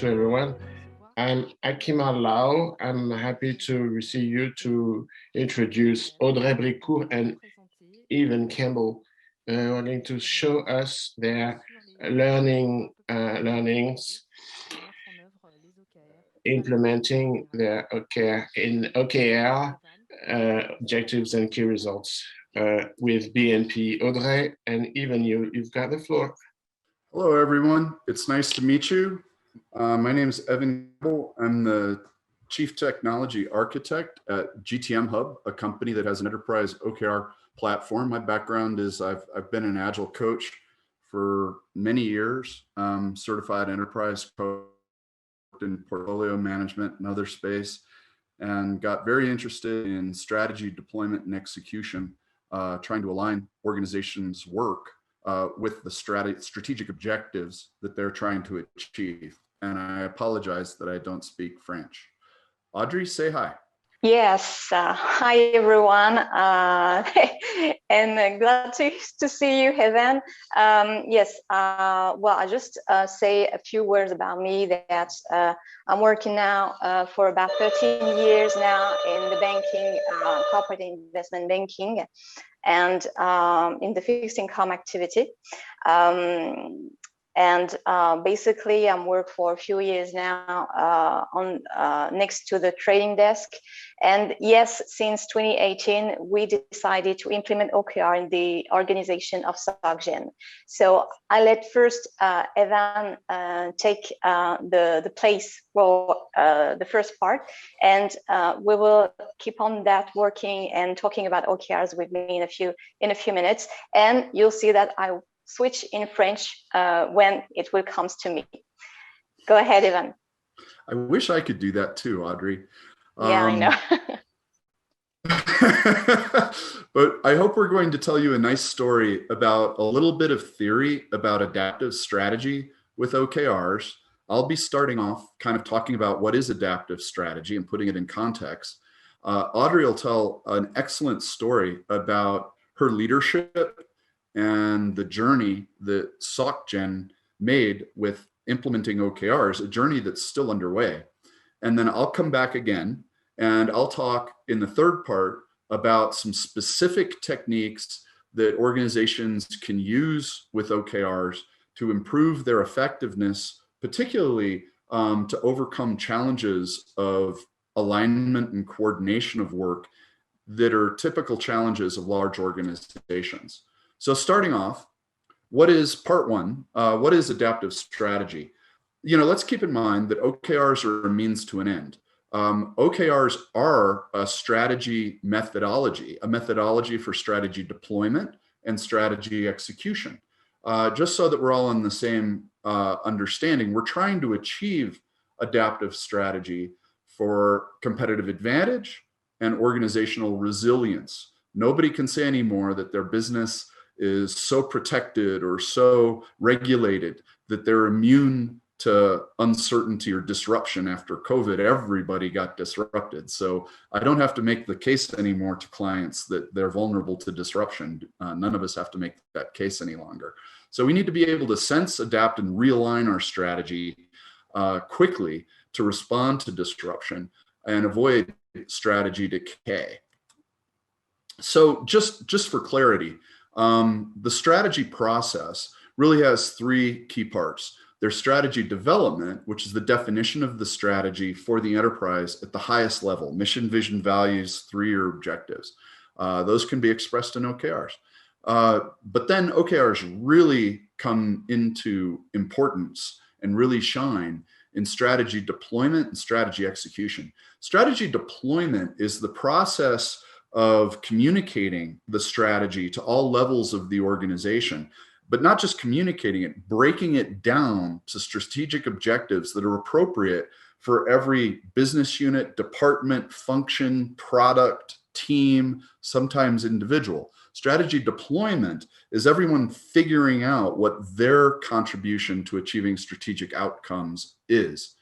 to everyone. I'm Akima Lau. I'm happy to receive you to introduce Audrey Bricout and even Campbell. Who are going to show us their learnings implementing their OKR objectives and key results with BNP. Audrey, and even you've got the floor. Hello, everyone. It's nice to meet you. My name is Evan Campbell. I'm the Chief Technology Architect at GTM Hub, a company that has an enterprise OKR platform. My background is I've been an Agile coach for many years, certified enterprise coach in portfolio management and other space, and got very interested in strategy, deployment, and execution, trying to align organizations' work with the strategic objectives that they're trying to achieve. And I apologize that I don't speak French. Audrey, say hi. Yes, hi everyone, and glad to see you, Evan. Yes, well, I just say a few words about me. That I'm working now for about 13 years now in the banking, corporate investment banking, and in the fixed income activity. And basically, I'm worked for a few years now next to the trading desk. And yes, since 2018, we decided to implement OKR in the organization of Socgen. So I let first Evan take the place for the first part, and we will keep on that working and talking about OKRs with me in a few minutes. And you'll see that I switch in French when it will comes to me. Go ahead, Evan. I wish I could do that too, Audrey. Yeah, I know. But I hope we're going to tell you a nice story about a little bit of theory about adaptive strategy with OKRs. I'll be starting off kind of talking about what is adaptive strategy and putting it in context. Audrey will tell an excellent story about her leadership and the journey that Socgen made with implementing OKRs, a journey that's still underway. And then I'll come back again and I'll talk in the third part about some specific techniques that organizations can use with OKRs to improve their effectiveness, particularly to overcome challenges of alignment and coordination of work that are typical challenges of large organizations. So starting off, what is part one? What is adaptive strategy? Let's keep in mind that OKRs are a means to an end. OKRs are a strategy methodology, a methodology for strategy deployment and strategy execution. Just so that we're all on the same understanding, we're trying to achieve adaptive strategy for competitive advantage and organizational resilience. Nobody can say anymore that their business is so protected or so regulated that they're immune to uncertainty or disruption. After COVID, everybody got disrupted. So I don't have to make the case anymore to clients that they're vulnerable to disruption. None of us have to make that case any longer. So we need to be able to sense, adapt, and realign our strategy quickly to respond to disruption and avoid strategy decay. So just for clarity, the strategy process really has three key parts. There's strategy development, which is the definition of the strategy for the enterprise at the highest level: mission, vision, values, three-year objectives. Those can be expressed in OKRs. But then OKRs really come into importance and really shine in strategy deployment and strategy execution. Strategy deployment is the process of communicating the strategy to all levels of the organization, but not just communicating it, breaking it down to strategic objectives that are appropriate for every business unit, department, function, product, team, sometimes individual. Strategy deployment is everyone figuring out what their contribution to achieving strategic outcomes is.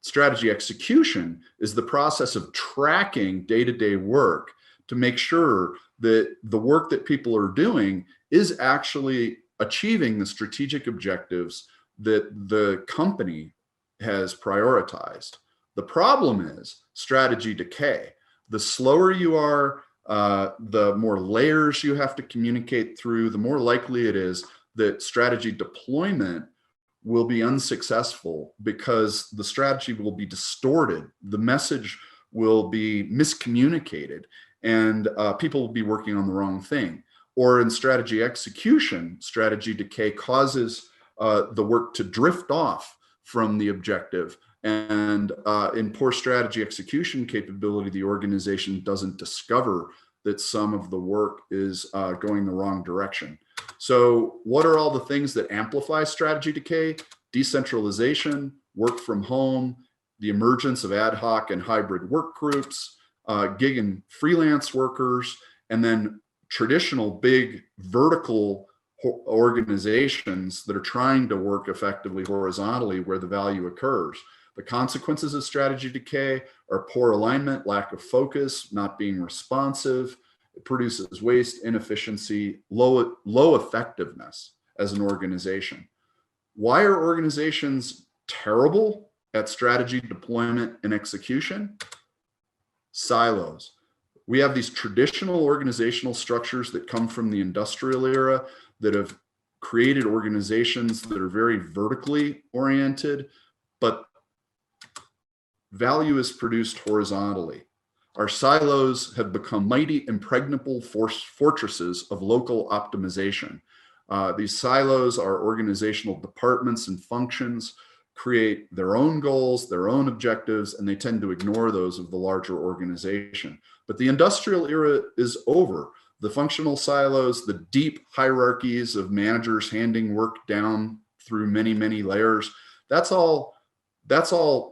Strategy execution is the process of tracking day-to-day work to make sure that the work that people are doing is actually achieving the strategic objectives that the company has prioritized. The problem is strategy decay. The slower you are, the more layers you have to communicate through, the more likely it is that strategy deployment will be unsuccessful because the strategy will be distorted. The message will be miscommunicated, and people will be working on the wrong thing. Or in strategy execution, strategy decay causes the work to drift off from the objective. And in poor strategy execution capability, the organization doesn't discover that some of the work is going the wrong direction. So what are all the things that amplify strategy decay? Decentralization, work from home, the emergence of ad hoc and hybrid work groups, gig and freelance workers, and then traditional big vertical organizations that are trying to work effectively horizontally where the value occurs. The consequences of strategy decay are poor alignment, lack of focus, not being responsive. It produces waste, inefficiency, low effectiveness as an organization. Why are organizations terrible at strategy deployment and execution? Silos. We have these traditional organizational structures that come from the industrial era that have created organizations that are very vertically oriented, but value is produced horizontally. Our silos have become mighty impregnable fortresses of local optimization. These silos are organizational departments and functions, create their own goals, their own objectives, and they tend to ignore those of the larger organization. But the industrial era is over. The functional silos, the deep hierarchies of managers handing work down through many, many layers, that's all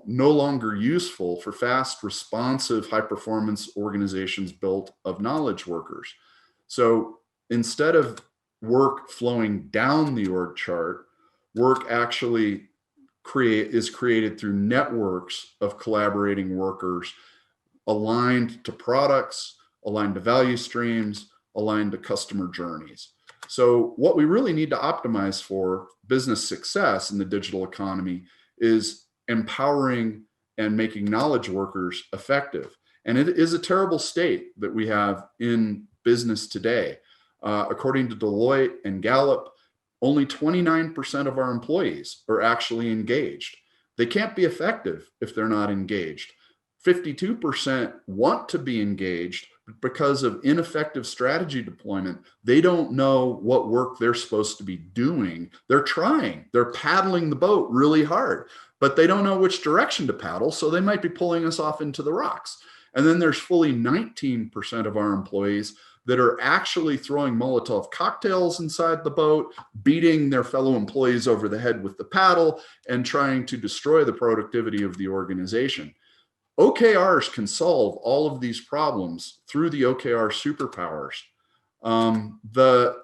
no longer useful for fast, responsive, high-performance organizations built of knowledge workers. So instead of work flowing down the org chart, work actually is created through networks of collaborating workers aligned to products, aligned to value streams, aligned to customer journeys. So what we really need to optimize for business success in the digital economy is empowering and making knowledge workers effective. And it is a terrible state that we have in business today. According to Deloitte and Gallup, only 29% of our employees are actually engaged. They can't be effective if they're not engaged. 52% want to be engaged, but because of ineffective strategy deployment, they don't know what work they're supposed to be doing. They're trying, they're paddling the boat really hard, but they don't know which direction to paddle, so they might be pulling us off into the rocks. And then there's fully 19% of our employees that are actually throwing Molotov cocktails inside the boat, beating their fellow employees over the head with the paddle, and trying to destroy the productivity of the organization. OKRs can solve all of these problems through the OKR superpowers. The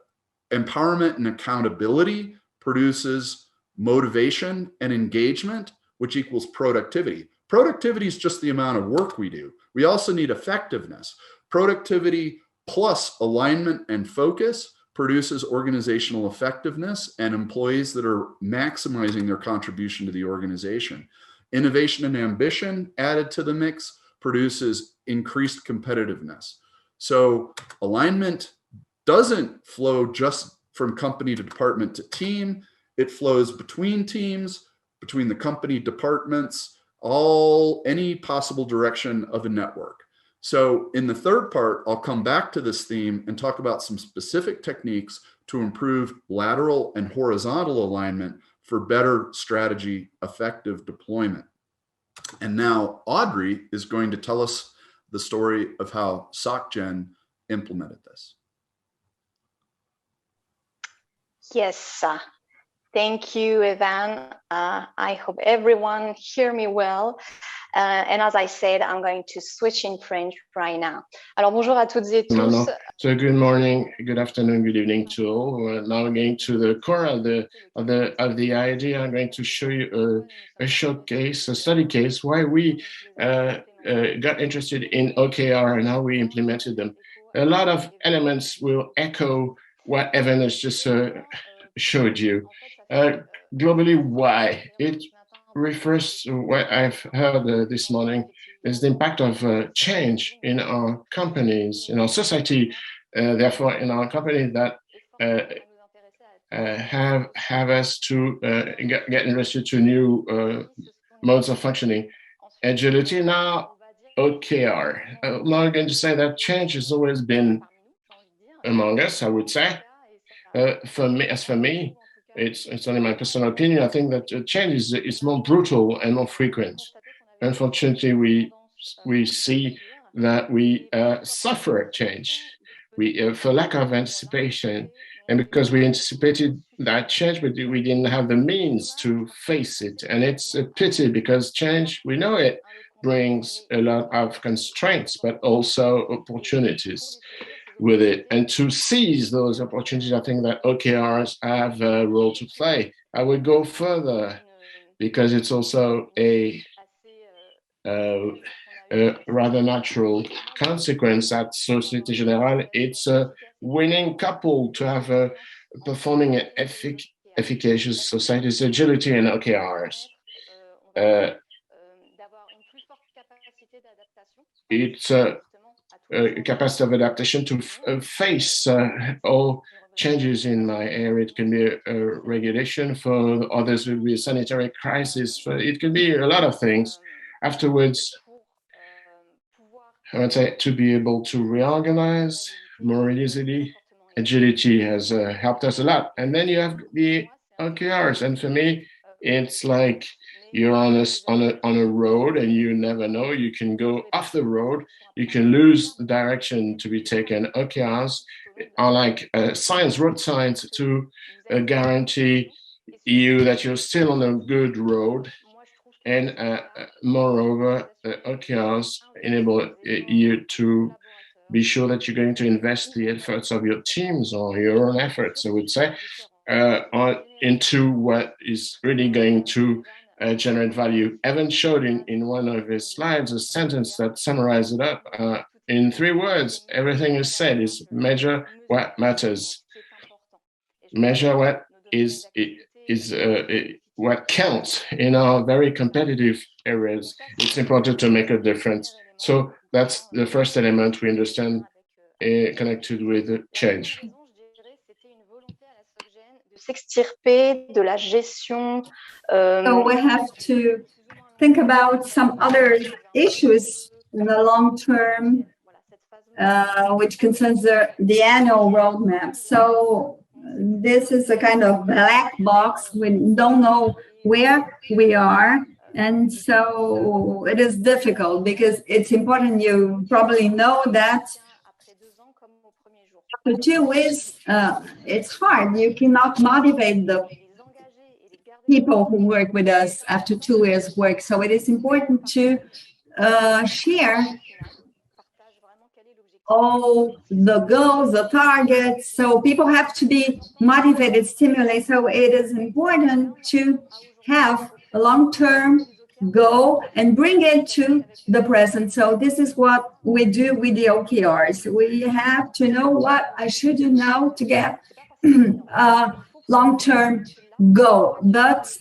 empowerment and accountability produces motivation and engagement, which equals productivity. Productivity is just the amount of work we do. We also need effectiveness. Productivity plus alignment and focus produces organizational effectiveness and employees that are maximizing their contribution to the organization. Innovation and ambition added to the mix produces increased competitiveness. So alignment doesn't flow just from company to department to team. It flows between teams, between the company departments, any possible direction of a network. So in the third part, I'll come back to this theme and talk about some specific techniques to improve lateral and horizontal alignment for better strategy effective deployment. And now Audrey is going to tell us the story of how Socgen implemented this. Yes, thank you, Evan. I hope everyone hear me well. And as I said, I'm going to switch in French right now. Alors, bonjour à toutes et tous. So good morning, good afternoon, good evening to all. We're now going to the core of the idea. I'm going to show you a showcase, a study case, why we got interested in OKR and how we implemented them. A lot of elements will echo what Evan has just showed you. Globally, why? It refers to what I've heard this morning is the impact of change in our companies, in our society, therefore in our company that have us to get interested to new modes of functioning. Agility now, OKR. I'm not going to say that change has always been among us, I would say. For me, it's only my personal opinion. I think that change is more brutal and more frequent. Unfortunately, we see that we suffer change. We for lack of anticipation, and because we anticipated that change, but we didn't have the means to face it. And it's a pity because change, we know it brings a lot of constraints, but also opportunities with it. And to seize those opportunities, I think that OKRs have a role to play. I would go further because it's also a rather natural consequence at Société Générale. It's a winning couple to have a performing and efficacious society's agility and OKRs. It's a capacity of adaptation to face all changes in my area. It can be a regulation, for others it will be a sanitary crisis. It can be a lot of things. Afterwards, I would say to be able to reorganize more easily. Agility has helped us a lot. And then you have the OKRs. And for me, it's like you're on a road and you never know. You can go off the road. You can lose the direction to be taken. OKRs are like road signs to guarantee you that you're still on a good road. And moreover, OKRs enable you to be sure that you're going to invest the efforts of your teams or your own efforts, I would say, into what is really going to generate value. Evan showed in one of his slides a sentence that summarized it up in 3 words. Everything is said is measure what matters. Measure what is what counts in our very competitive areas. It's important to make a difference. So that's the first element we understand connected with change. So we have to think about some other issues in the long term, which concerns the annual roadmap. So this is a kind of black box. We don't know where we are. And so it is difficult because it's important. You probably know that after 2 weeks, it's hard. You cannot motivate the people who work with us after 2 years work. So it is important to share all the goals, the targets. So people have to be motivated, stimulated. So it is important to have a long-term goal and bring it to the present. So this is what we do with the OKRs. We have to know what I should do now to get a long-term goal. But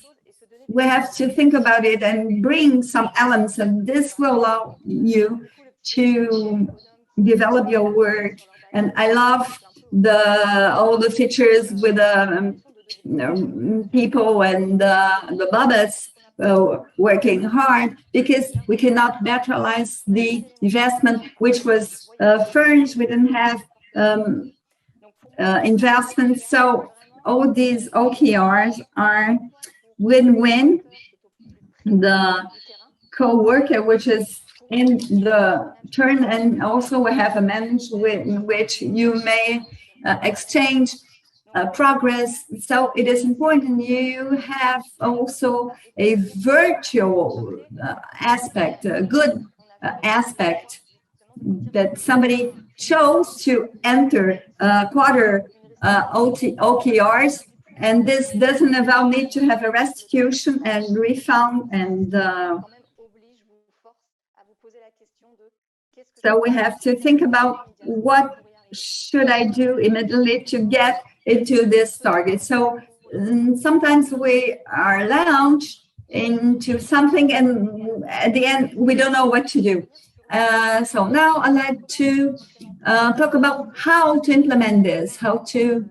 we have to think about it and bring some elements, and this will allow you to develop your work. And I love all the features with the people and the Babas working hard, because we cannot materialize the investment which was furnished. We didn't have investments. So all these OKRs are win-win. The co-worker, which is in the turn, and also we have a manager in which you may exchange progress. So it is important you have also a virtual aspect, a good aspect, that somebody chose to enter quarter OKRs, and this doesn't allow me to have a restitution and refund. And so we have to think about what should I do immediately to get into this target. So sometimes we are launched into something, and at the end we don't know what to do. So now I'd like to talk about how to implement this, how to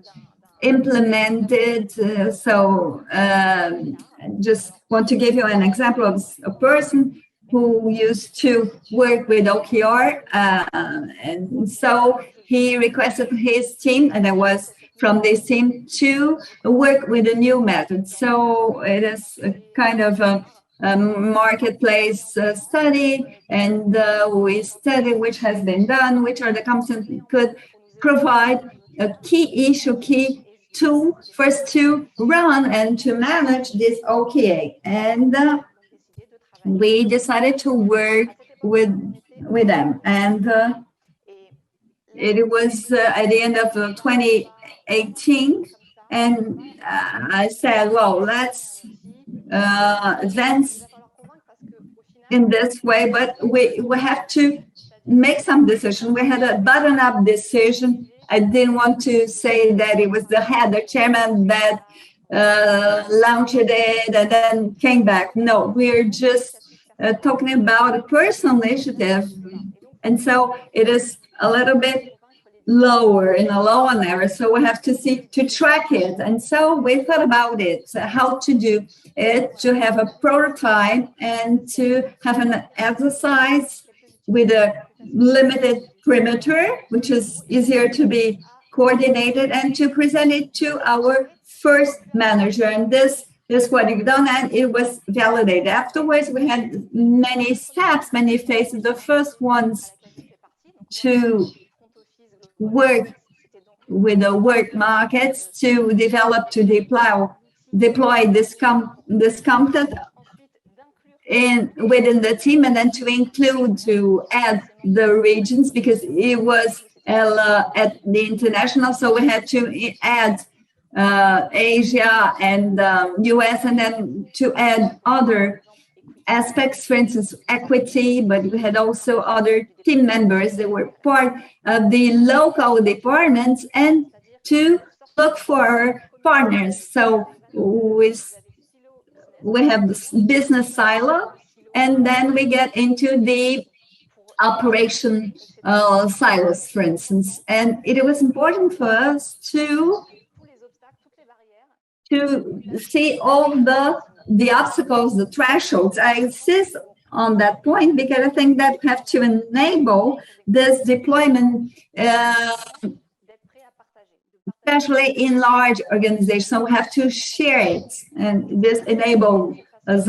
implement it. Just want to give you an example of a person who used to work with OKR, and so he requested his team, and I was from this team, to work with a new method. So it is a kind of a marketplace study, and we study which has been done, which are the competence we could provide a key issue, key tool first to run and to manage this OKR. And we decided to work with them. And it was at the end of 2018. And I said, well, let's advance in this way, but we have to make some decision. We had a button-up decision. I didn't want to say that it was the head, the chairman, that launched it and then came back. No, we're just talking about a personal initiative. And so it is a little bit lower in a low on error. So we have to track it. And so we thought about it, how to do it, to have a prototype and to have an exercise with a limited perimeter, which is easier to be coordinated, and to present it to our first manager. And this is what you've done, and it was validated. Afterwards, we had many steps, many phases. The first ones to work with the work markets, to develop, to deploy this content within the team, and then to add the regions, because it was at the international, so we had to add Asia and US, and then to add other aspects, for instance, equity, but we had also other team members that were part of the local departments, and to look for partners. So we have this business silo, and then we get into the operation silos, for instance. And it was important for us to see all the obstacles, the thresholds. I insist on that point because I think that we have to enable this deployment, especially in large organizations. So we have to share it, and this enables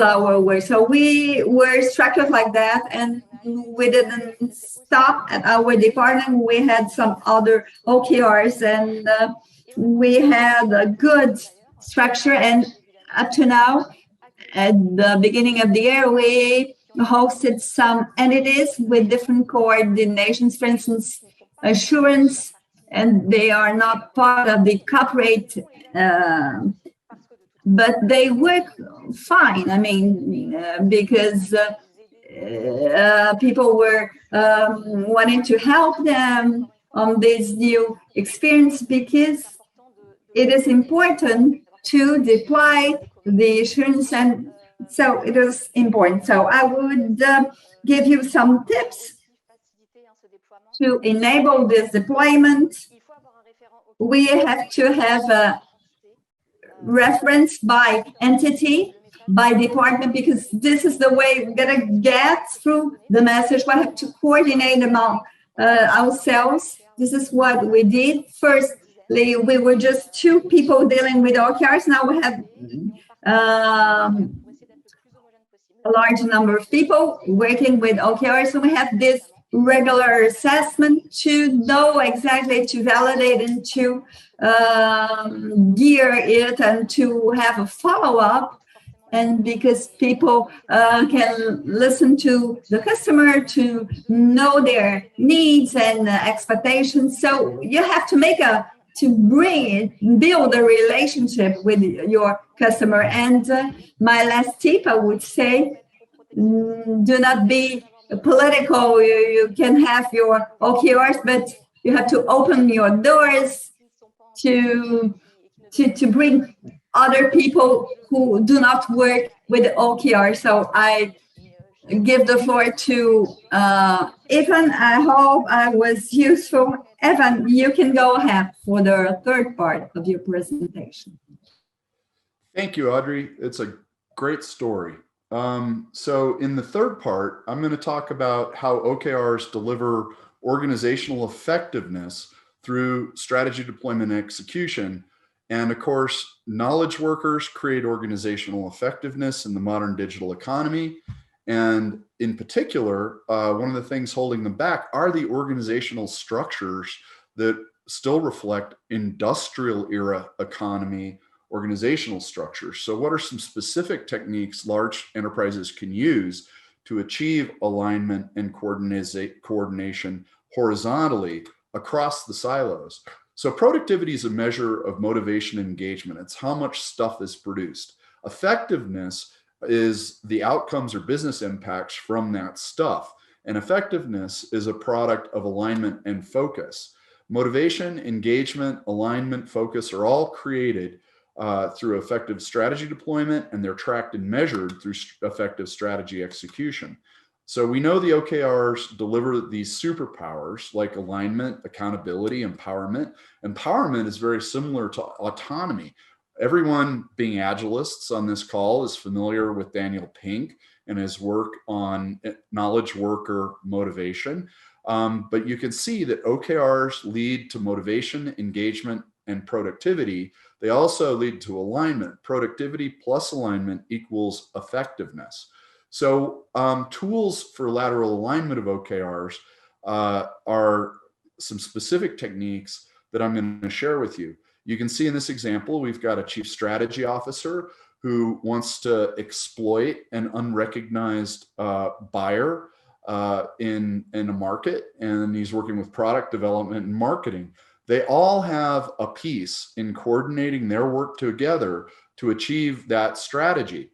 our work. So we were structured like that, and we didn't stop at our department. We had some other OKRs, and we had a good structure. And up to now, at the beginning of the year, we hosted some entities with different coordinations, for instance, assurance, and they are not part of the corporate, but they work fine. I mean, because people were wanting to help them on this new experience, because it is important to deploy the assurance, and so it is important. So I would give you some tips to enable this deployment. We have to have a reference by entity, by department, because this is the way we're going to get through the message. We have to coordinate among ourselves. This is what we did. Firstly, we were just 2 people dealing with OKRs. Now we have a large number of people working with OKRs. So we have this regular assessment to know exactly, to validate and to gear it, and to have a follow-up. And because people can listen to the customer to know their needs and expectations. So you have to build a relationship with your customer. And my last tip, I would say, do not be political. You can have your OKRs, but you have to open your doors to bring other people who do not work with OKR. So I give the floor to Evan. I hope I was useful. Evan, you can go ahead for the third part of your presentation. Thank you, Audrey. It's a great story. So in the third part, I'm going to talk about how OKRs deliver organizational effectiveness through strategy deployment and execution. And of course, knowledge workers create organizational effectiveness in the modern digital economy. And in particular, one of the things holding them back are the organizational structures that still reflect industrial era economy organizational structures. So what are some specific techniques large enterprises can use to achieve alignment and coordination horizontally across the silos? So productivity is a measure of motivation and engagement. It's how much stuff is produced. Effectiveness is the outcomes or business impacts from that stuff. And effectiveness is a product of alignment and focus. Motivation, engagement, alignment, focus are all created through effective strategy deployment, and they're tracked and measured through effective strategy execution. So we know the OKRs deliver these superpowers like alignment, accountability, empowerment. Empowerment is very similar to autonomy. Everyone being agilists on this call is familiar with Daniel Pink and his work on knowledge worker motivation. But you can see that OKRs lead to motivation, engagement, and productivity. They also lead to alignment. Productivity plus alignment equals effectiveness. So tools for lateral alignment of OKRs are some specific techniques that I'm going to share with you. You can see in this example, we've got a chief strategy officer who wants to exploit an unrecognized buyer in a market, and he's working with product development and marketing. They all have a piece in coordinating their work together to achieve that strategy.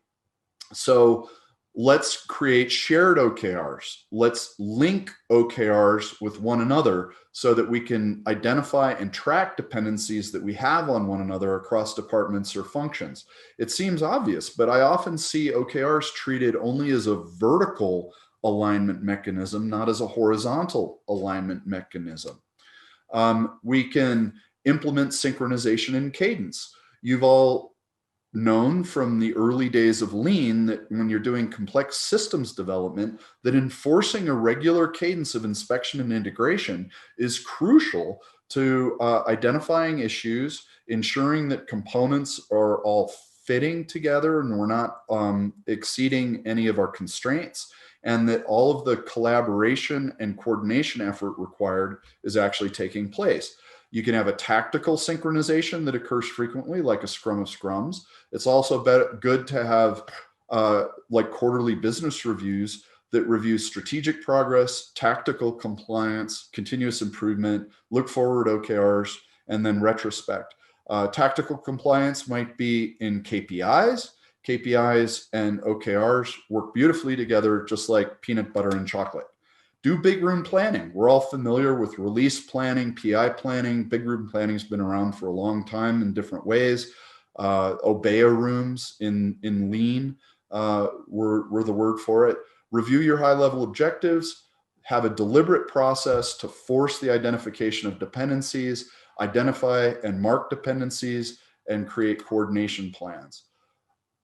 So let's create shared OKRs. Let's link OKRs with one another so that we can identify and track dependencies that we have on one another across departments or functions. It seems obvious, but I often see OKRs treated only as a vertical alignment mechanism, not as a horizontal alignment mechanism. We can implement synchronization and cadence. You've all known from the early days of Lean that when you're doing complex systems development, that enforcing a regular cadence of inspection and integration is crucial to identifying issues, ensuring that components are all fitting together and we're not exceeding any of our constraints, and that all of the collaboration and coordination effort required is actually taking place. You can have a tactical synchronization that occurs frequently, like a scrum of scrums. It's also good to have like quarterly business reviews that review strategic progress, tactical compliance, continuous improvement, look forward OKRs, and then retrospect. Tactical compliance might be in KPIs. KPIs and OKRs work beautifully together, just like peanut butter and chocolate. Do big room planning. We're all familiar with release planning, PI planning. Big room planning has been around for a long time in different ways. Obeya rooms in Lean were the word for it. Review your high-level objectives. Have a deliberate process to force the identification of dependencies, identify and mark dependencies, and create coordination plans.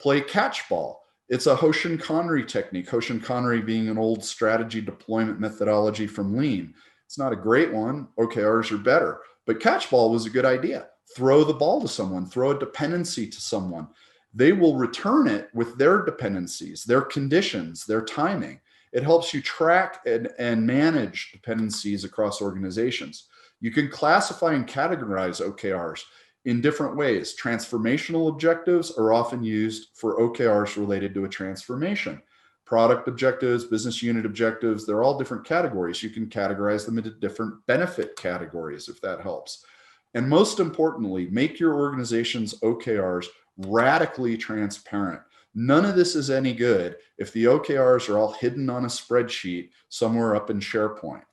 Play catch-ball. It's a Hoshin-Connery technique, Hoshin-Connery being an old strategy deployment methodology from Lean. It's not a great one. OKRs are better, but catch-ball was a good idea. Throw the ball to someone, throw a dependency to someone. They will return it with their dependencies, their conditions, their timing. It helps you track and manage dependencies across organizations. You can classify and categorize OKRs in different ways. Transformational objectives are often used for OKRs related to a transformation. Product objectives, business unit objectives, they're all different categories. You can categorize them into different benefit categories if that helps. And most importantly, make your organization's OKRs radically transparent. None of this is any good if the OKRs are all hidden on a spreadsheet somewhere up in SharePoint.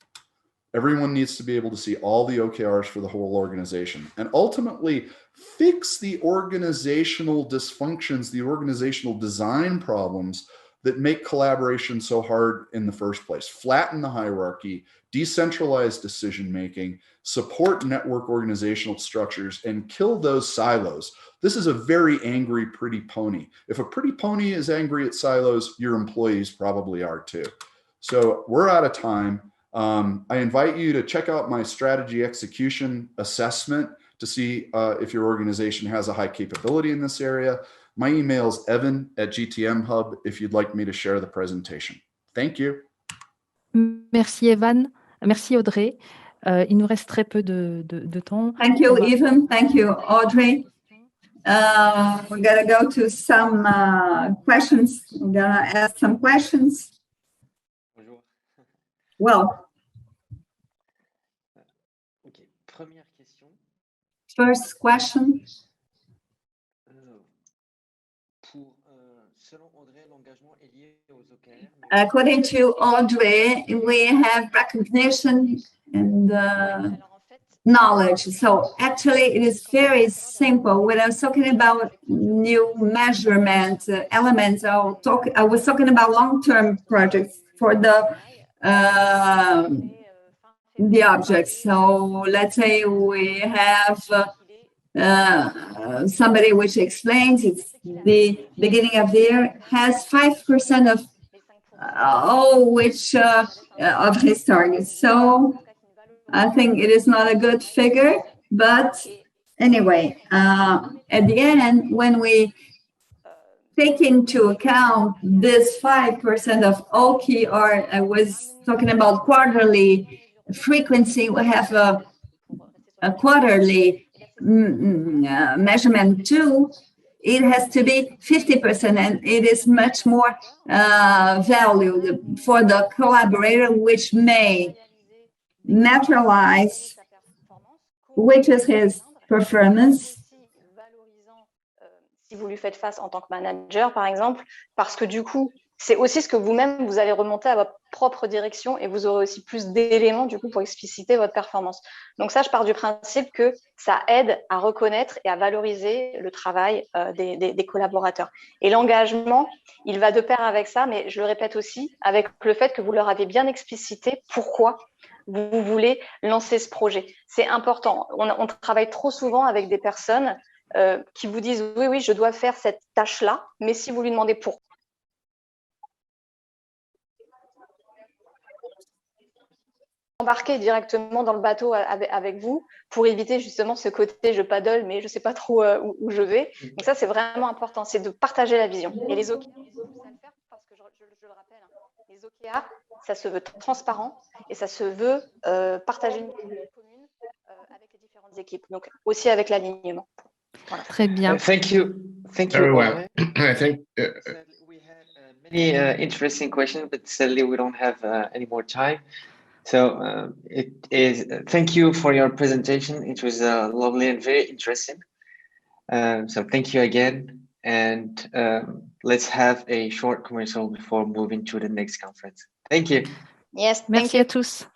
Everyone needs to be able to see all the OKRs for the whole organization and ultimately fix the organizational dysfunctions, the organizational design problems that make collaboration so hard in the first place. Flatten the hierarchy, decentralize decision-making, support network organizational structures, and kill those silos. This is a very angry pretty pony. If a pretty pony is angry at silos, your employees probably are too. So we're out of time. I invite you to check out my strategy execution assessment to see if your organization has a high capability in this area. My email is evan@gtmhub if you'd like me to share the presentation. Thank you. Merci Evan, merci Audrey. Il nous reste très peu de temps. Thank you, Evan. Thank you, Audrey. We're gonna go to some questions. We're gonna ask some questions. Bonjour. Well, Ok, première question. first question. Selon Audrey, l'engagement est lié aux OKR. According to Audrey, we have recognition and knowledge. So actually, it is very simple. When I was talking about new measurement elements, I was talking about long-term projects for the objects. So let's say we have somebody which explains it's the beginning of the year has 5% of of his targets. So I think it is not a good figure, but anyway, at the end, when we take into account this 5% of OKR, I was talking about quarterly frequency, we have a quarterly measurement too, it has to be 50%, and it is much more value for the collaborator, which may materialize which is his performance. Si vous lui faites face en tant que manager, par exemple, parce que du coup, c'est aussi ce que vous-même, vous allez remonter à votre propre direction et vous aurez aussi plus d'éléments du coup pour expliciter votre performance. Donc ça, je pars du principe que ça aide à reconnaître et à valoriser le travail des collaborateurs. Et l'engagement, il va de pair avec ça, mais je le répète aussi, avec le fait que vous leur avez bien explicité pourquoi vous voulez lancer ce projet. C'est important. On travaille trop souvent avec des personnes qui vous disent « oui, je dois faire cette tâche-là », mais si vous lui demandez pourquoi, embarquer directement dans le bateau avec vous pour éviter justement ce côté je paddle mais je ne sais pas trop où je vais. Donc ça, c'est vraiment important, c'est de partager la vision. Et les OKR, parce que je le rappelle, les OKR, ça se veut transparent et ça se veut partager une vision commune avec les différentes équipes, donc aussi avec l'alignement. Voilà. Très bien. Thank you. Very well. I think we had many interesting questions, but sadly we don't have any more time. So thank you for your presentation. It was lovely and very interesting. So thank you again. And let's have a short commercial before moving to the next conference. Thank you. Yes, Merci à tous.